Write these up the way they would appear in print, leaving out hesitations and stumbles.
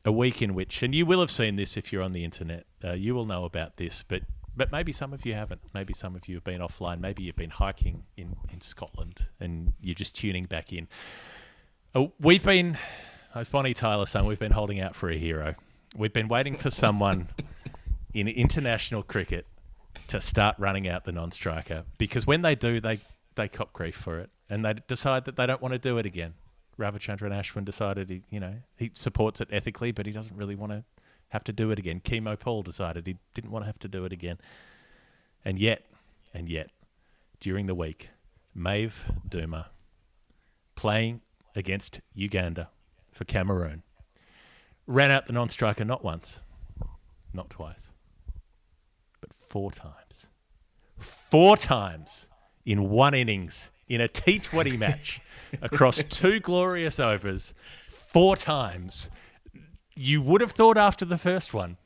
a week in which, and you will have seen this if you're on the internet, you will know about this, but maybe some of you haven't. Maybe some of you have been offline. Maybe you've been hiking in Scotland and you're just tuning back in. We've been, as Bonnie Tyler sang, we've been holding out for a hero. We've been waiting for someone in international cricket to start running out the non-striker, because when they do, they cop grief for it, and they decide that they don't want to do it again. Ravichandran Ashwin decided he supports it ethically, but he doesn't really want to have to do it again. Chemo Paul decided he didn't want to have to do it again. And yet, during the week, Maeva Douma, playing against Uganda for Cameroon, ran out the non-striker not once, not twice, but 4 times. 4 times in one innings in a T20 match across 2 glorious overs, 4 times. You would have thought after the first one,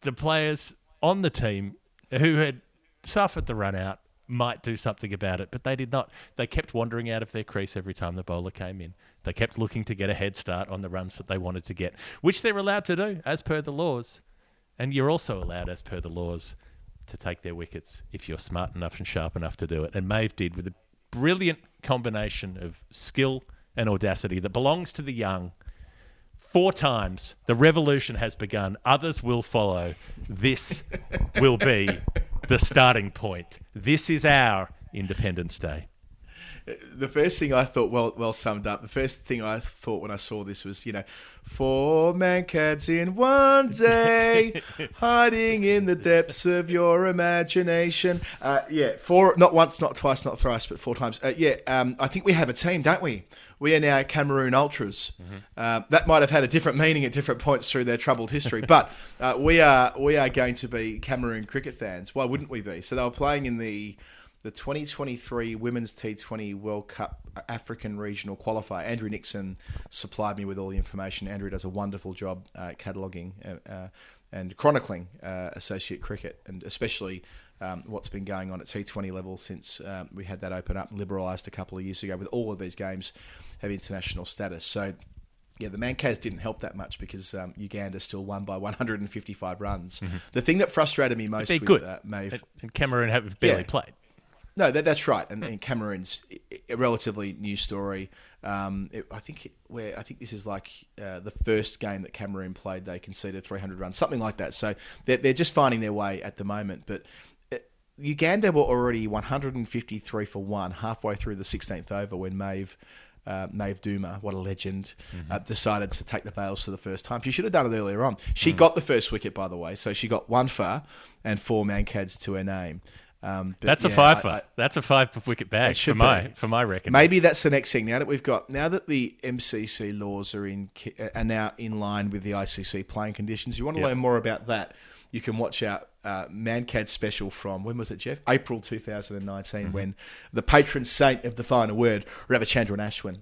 the players on the team who had suffered the run out might do something about it, but they did not. They kept wandering out of their crease every time the bowler came in. They kept looking to get a head start on the runs that they wanted to get, which they're allowed to do as per the laws. And you're also allowed, as per the laws, to take their wickets if you're smart enough and sharp enough to do it. And Maeve did, with a brilliant combination of skill and audacity that belongs to the young. 4 times. The revolution has begun. Others will follow. This will be the starting point. This is our Independence Day. The first thing I thought, well summed up, the first thing I thought when I saw this was, 4 Mankads in one day, hiding in the depths of your imagination. 4, not once, not twice, not thrice, but 4 times. I think we have a team, don't we? We are now Cameroon Ultras. Mm-hmm. That might have had a different meaning at different points through their troubled history, but we are going to be Cameroon cricket fans. Why wouldn't we be? So they were playing in the 2023 Women's T20 World Cup African Regional Qualifier. Andrew Nixon supplied me with all the information. Andrew does a wonderful job cataloguing and chronicling associate cricket, and especially what's been going on at T20 level since we had that open up and liberalised a couple of years ago, with all of these games have international status. So, yeah, the Mankads didn't help that much because Uganda still won by 155 runs. Mm-hmm. The thing that frustrated me most with Maeve... And Cameroon have barely played. No, that's right. And Cameroon's a relatively new story. I think this is like the first game that Cameroon played, they conceded 300 runs, something like that. So they're just finding their way at the moment. But Uganda were already 153 for 1 halfway through the 16th over when Maeva Douma, what a legend, decided to take the bails for the first time. She should have done it earlier on. She got the first wicket, by the way. So she got 1 for and 4 Mankads to her name. That's a 5 for. That's a 5 wicket bag for my record. Maybe that's the next thing. Now that the MCC laws are now in line with the ICC playing conditions, you want to learn more about that, you can watch our Mankad special from, when was it, Jeff? April 2019, when the patron saint of the final word, Ravichandran Ashwin,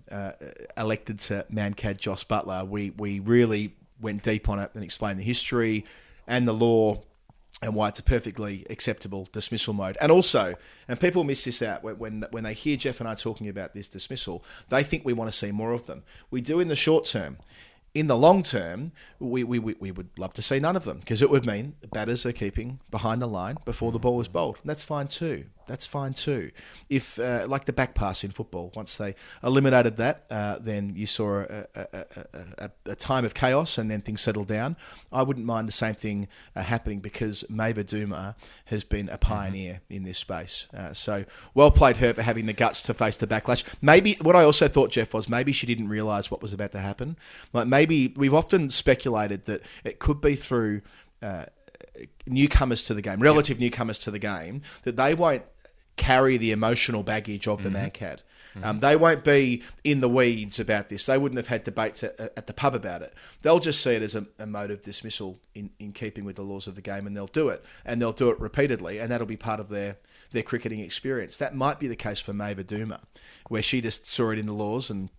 elected to Mankad Jos Butler. We really went deep on it and explained the history and the law and why it's a perfectly acceptable dismissal mode. And also, and people miss this out, when they hear Jeff and I talking about this dismissal, they think we want to see more of them. We do in the short term. In the long term, we would love to see none of them, because it would mean batters are keeping behind the line before the ball is bowled. And that's fine too. If, like the back pass in football, once they eliminated that, then you saw a time of chaos and then things settled down. I wouldn't mind the same thing happening, because Maeva Douma has been a pioneer in this space. So well played her for having the guts to face the backlash. Maybe what I also thought, Jeff, was maybe she didn't realise what was about to happen. Like maybe we've often speculated that it could be through newcomers to the game, relative newcomers to the game, that they won't carry the emotional baggage of the Mankad. They won't be in the weeds about this. They wouldn't have had debates at the pub about it. They'll just see it as a mode of dismissal in keeping with the laws of the game, and they'll do it. And they'll do it repeatedly, and that'll be part of their cricketing experience. That might be the case for Maeva Douma, where she just saw it in the laws and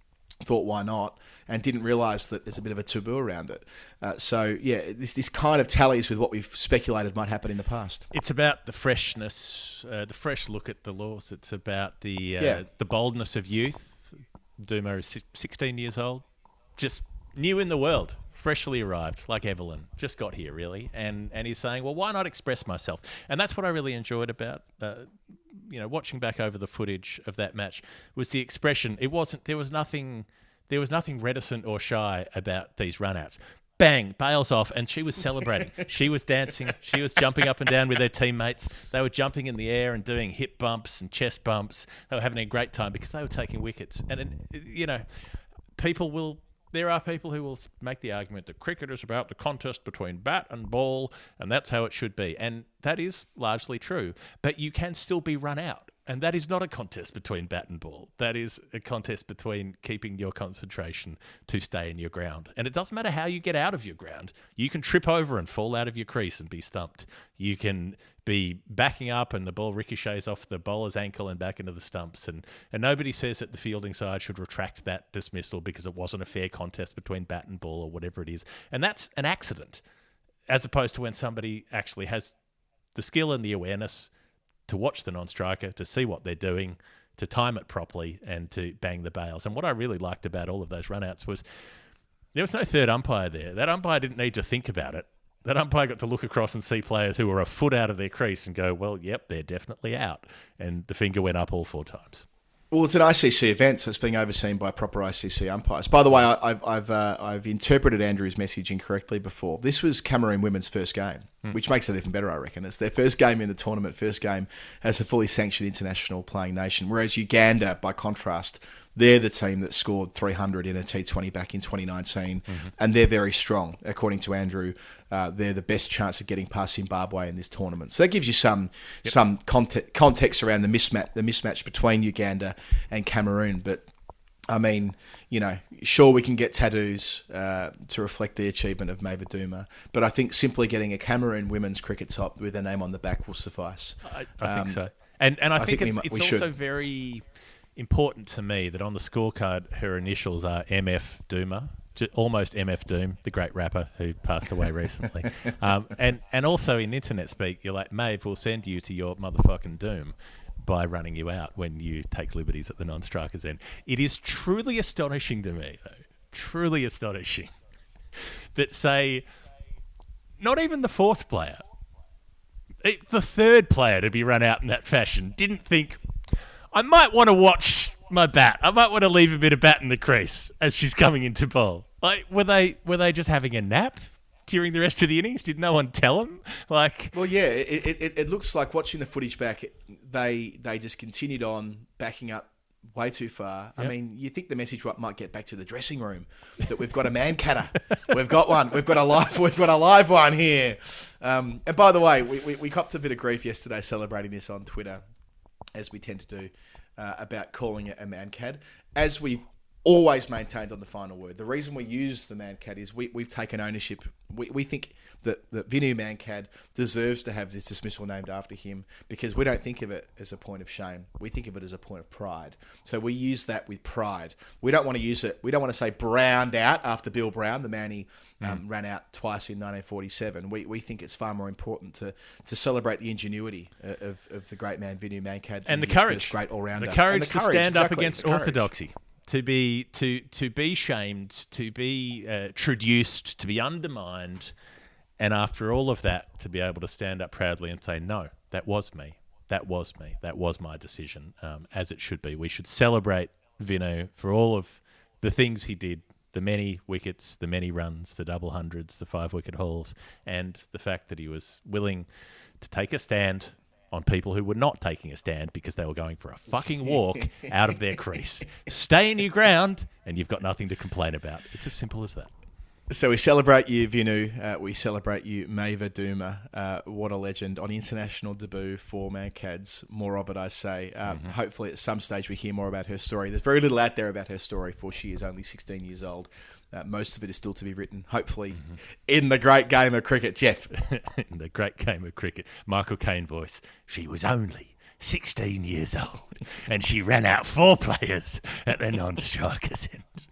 thought, why not, and didn't realise that there's a bit of a taboo around it. This kind of tallies with what we've speculated might happen in the past. It's about the freshness, the fresh look at the laws. It's about the boldness of youth. Douma is 16 years old, just new in the world freshly arrived, like Evelyn, just got here really, and he's saying, well, why not express myself? And that's what I really enjoyed about watching back over the footage of that match was the expression. There was nothing reticent or shy about these runouts. Bang, bails off, and she was celebrating. She was dancing. She was jumping up and down with her teammates. They were jumping in the air and doing hip bumps and chest bumps. They were having a great time because they were taking wickets. And, there are people who will make the argument that cricket is about the contest between bat and ball, and that's how it should be. And that is largely true. But you can still be run out. And that is not a contest between bat and ball. That is a contest between keeping your concentration to stay in your ground. And it doesn't matter how you get out of your ground. You can trip over and fall out of your crease and be stumped. You can be backing up and the ball ricochets off the bowler's ankle and back into the stumps. And nobody says that the fielding side should retract that dismissal because it wasn't a fair contest between bat and ball or whatever it is. And that's an accident, as opposed to when somebody actually has the skill and the awareness to watch the non-striker, to see what they're doing, to time it properly, and to bang the bails. And what I really liked about all of those runouts was there was no third umpire there. That umpire didn't need to think about it. That umpire got to look across and see players who were a foot out of their crease and go, well, yep, they're definitely out. And the finger went up all 4 times. Well, it's an ICC event, so it's being overseen by proper ICC umpires. By the way, I've interpreted Andrew's message incorrectly before. This was Cameroon women's first game, which makes it even better, I reckon. It's their first game in the tournament, first game as a fully sanctioned international playing nation, whereas Uganda, by contrast, they're the team that scored 300 in a T20 back in 2019, and they're very strong. According to Andrew, they're the best chance of getting past Zimbabwe in this tournament. So that gives you some context around the mismatch between Uganda and Cameroon. But I mean, sure, we can get tattoos to reflect the achievement of Maeva Douma, but I think simply getting a Cameroon women's cricket top with their name on the back will suffice. I think so. And I think it's also very important to me that on the scorecard, her initials are MF Douma, almost MF Doom, the great rapper who passed away recently. And also in internet speak, you're like, Maeve will send you to your motherfucking doom by running you out when you take liberties at the non-strikers end. It is truly astonishing to me, though, truly astonishing, that say, not even the 4th player, the 3rd player to be run out in that fashion didn't think, I might want to watch my bat. I might want to leave a bit of bat in the crease as she's coming into bowl. Like, were they just having a nap during the rest of the innings? Did no one tell them? Well, yeah, it looks like watching the footage back, they just continued on backing up way too far. Yep. I mean, you think the message might get back to the dressing room that we've got a Mancatter. We've got one. We've got a live one here. And by the way, we copped a bit of grief yesterday celebrating this on Twitter, as we tend to do, about calling it a Mankad. As we've always maintained on the final word, the reason we use the Mankad is we've taken ownership. We think that Vinoo Mankad deserves to have this dismissal named after him, because we don't think of it as a point of shame. We think of it as a point of pride. So we use that with pride. We don't want to use it. We don't want to say browned out after Bill Brown, the man he ran out twice in 1947. We think it's far more important to celebrate the ingenuity of the great man Vinoo Mankad and the courage, great all-rounder, the courage to stand up against orthodoxy. To be shamed, to be traduced, to be undermined, and after all of that, to be able to stand up proudly and say, no, that was me. That was me. That was my decision, as it should be. We should celebrate Vinoo for all of the things he did, the many wickets, the many runs, the double hundreds, the 5-wicket hauls, and the fact that he was willing to take a stand on people who were not taking a stand because they were going for a fucking walk out of their crease. Stay in your ground and you've got nothing to complain about. It's as simple as that. So we celebrate you, Vinoo. We celebrate you, Maeva Douma. What a legend. On international debut for Mankads. More of it, I say. Hopefully at some stage we hear more about her story. There's very little out there about her story, for she is only 16 years old. Most of it is still to be written, hopefully, in the great game of cricket. Jeff. In the great game of cricket. Michael Caine voice. She was only 16 years old and she ran out 4 players at the non-strikers end.